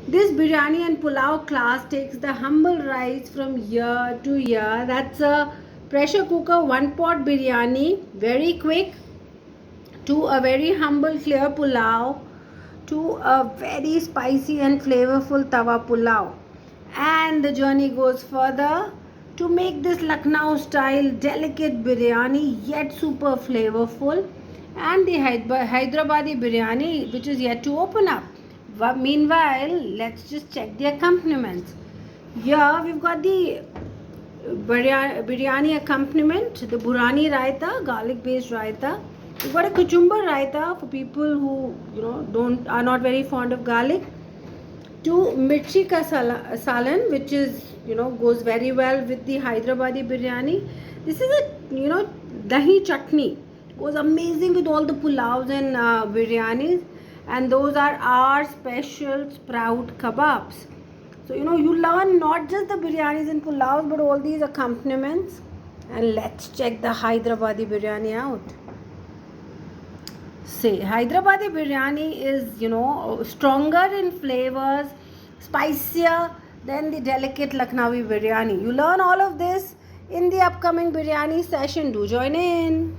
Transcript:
This biryani and pulao class takes the humble rise from year to year. That's a pressure cooker one pot biryani, very quick, to a very humble clear pulao, to a very spicy and flavorful tawa pulao. And the journey goes further to make this Lucknow style delicate biryani yet super flavorful, and the Hyderabadi biryani which is yet to open up. Meanwhile, let's just check the accompaniments. Here we've got the biryani accompaniment, the burani raita, garlic based raita. We've got a cucumber raita for people who are not very fond of garlic. To mirchi ka salan, which is goes very well with the Hyderabadi biryani. This is a dahi chutney, goes amazing with all the pulaos and biryanis, and those are our special sprout kebabs. So you learn not just the biryanis and pulaos but all these accompaniments. And let's check the Hyderabadi biryani out. Say Hyderabadi biryani is stronger in flavors, spicier than the delicate Lucknowi biryani. You learn all of this in the upcoming biryani session. Do join in.